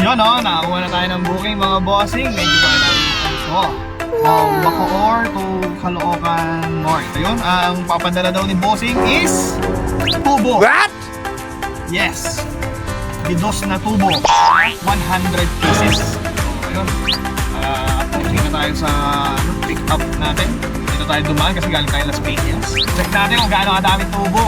Yun o, nakakuha na tayo ng booking mga bossing. Medyo ba natin ito. Bacoor to Caloocan North. Ayun, ang papadala daw ni bossing is tubo. What? Yes. Bidos na tubo. 100 pieces. So, ayun. Approaching na tayo sa pick up natin. Dito tayo dumaan kasi galing tayo Las Piñas. Check natin kung gaano kadaming tubo.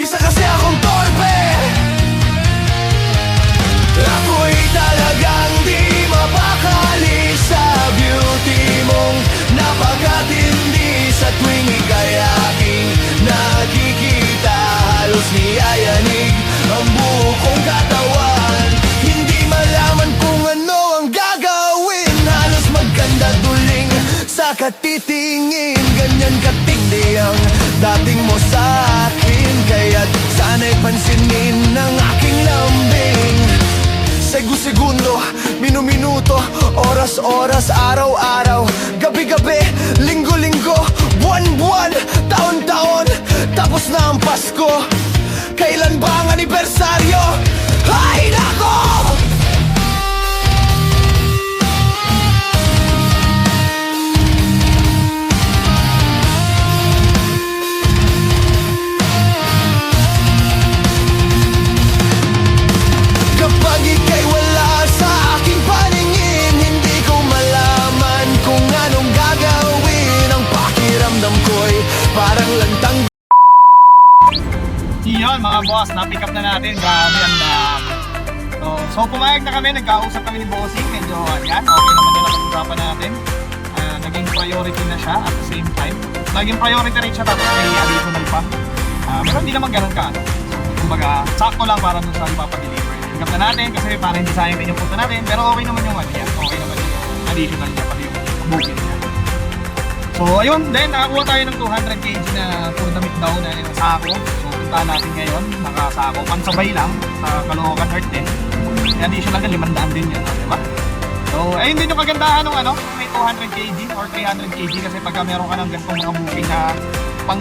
Isa kasi akong torpe. Ako'y talagang di mapakali sa beauty mong napakatindi. Sa tuwing ika'y aking nakikita, halos niyayanig ang buo kong katawan. Hindi malaman kung ano ang gagawin, halos magkanda duling sa katitingin. Ganyan katindi ang dating mo sa akin, kaya't sana'y pansinin ng aking lambing. Segundo, minuto, oras, araw-araw, gabi-gabi, linggo-linggo, buwan-buwan, taon-taon. Tapos na ang Pasko, kailan ba ang anibersaryo? Ay nako! Kapag ika'y wala sa aking paningin, hindi ko malaman kung anong gagawin. Ang pakiramdam ko'y parang lantang. Iyon mga boss, na-pick up na natin. Grabe ang dami. So pumayag na kami, nagkausap kami ni bossing. Medyo yan, okay naman yung napag-usapan natin. Naging priority na siya at the same time. Naging priority rin siya, tapos may additional pa. Pero hindi naman ganun ka. Kumbaga, sakto lang para dun sa ipapadeliver. Pick up na natin kasi para hindi sayang din yung punta natin. Pero okay naman yung ano yan. Okay naman yung additional niya pati yung booking niya. So ayun, then nakakuha tayo ng 200 kg na for the meat daw na sako. So punta natin ngayon, nakasako, pansabay lang sa Caloocan North din. Additional na 500 din yun, diba? So ayun din yung kagandahan ng ano, may 200 kg or 300 kg kasi pagka meron ka ng ganitong mga booking na pang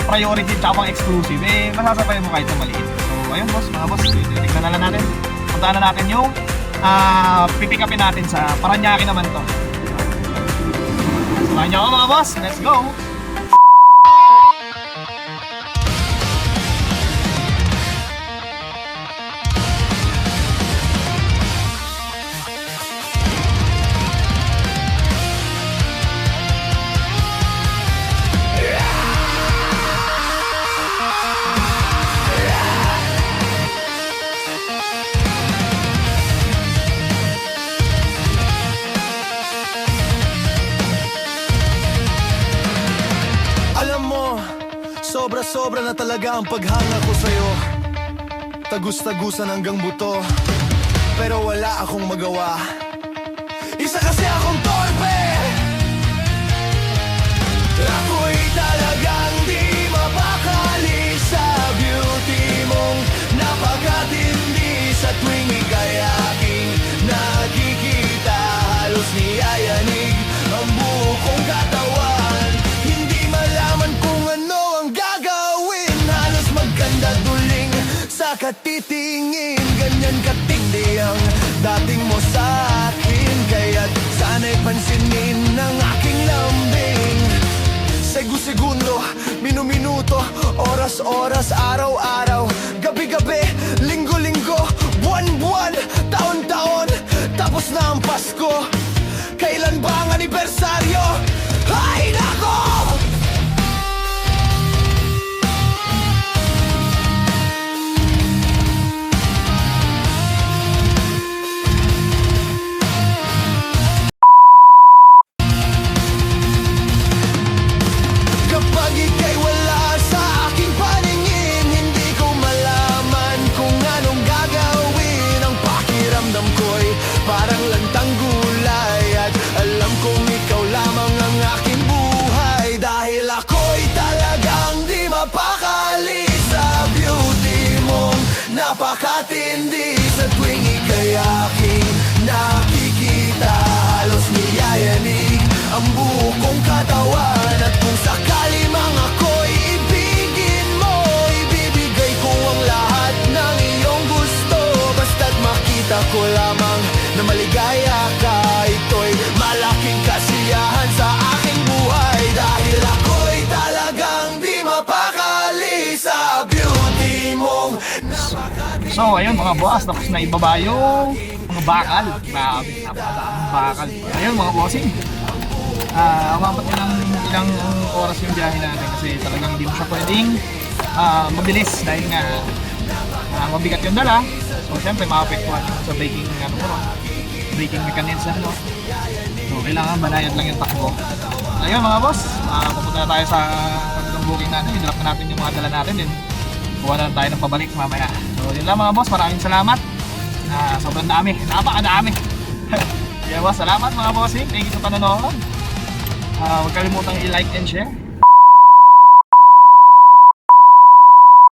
priority at pang exclusive, eh masasabay mo kahit na maliit. So ayun boss, mga boss, tignan na lang natin. Puntaan na natin yung pipick upin natin sa Parañaque naman to. Samahan niyo ako mga boss, let's go! Sobra na talaga ang paghanga ko sa'yo. Tagus-tagusan hanggang buto, pero wala akong magawa. Isa kasi akong torpe. Ako'y talagang di mapakali sa beauty mong napakatindi. Sa tuwing ika'y aking nakikita, halos niyayanig ang buo kong katawan. Hindi malaman kung ano ang gagawin, halos magkanda duling sa katitingin. Ganyan katindi ang dating mo sa akin, kaya't sana'y pansinin ng aking lambing. Segundo, minuto, oras, araw-araw, gabi-gabi, linggo-linggo, buwan-buwan, taon-taon. Tapos na ang Pasko, kailan ba ang anibersaryo? Ay nako! Kapag ika'y wala sa aking paningin, hindi ko malaman kung anong gagawin. Ang pakiramdam ko'y parang yayanig ang buo kong katawan. At kung sakali mang ako'y ibigin mo, ibibigay ko ang lahat ng iyong gusto. Basta't makita ko lamang na maligaya ka, ito'y malaking kasiyahan sa aking buhay. Dahil ako'y talagang di mapakali sa beauty mong napakaganda. So ayun mga boss, tapos na ibaba yung mga bakal. Grabe, napakadaming bakal. Ayun mga bossing. Umabot ilang oras yung biyahe natin kasi talagang hindi mo siya pwedeng mabilis dahil nga mabigat yung dala. So syempre maapektuhan sa braking braking mechanism, no? So kailangan banayad lang yung takbo. Ayun mga boss, pupunta na tayo sa booking natin. I-drop na natin yung mga dala natin din. Kuha na lang tayo ng pabalik mamaya. So yun lang mga boss, maraming salamat. Sobrang dami, napakadami. Yeah boss, salamat mga bossing. Thank you sa panonood. Huwag kalimutang i-like and share.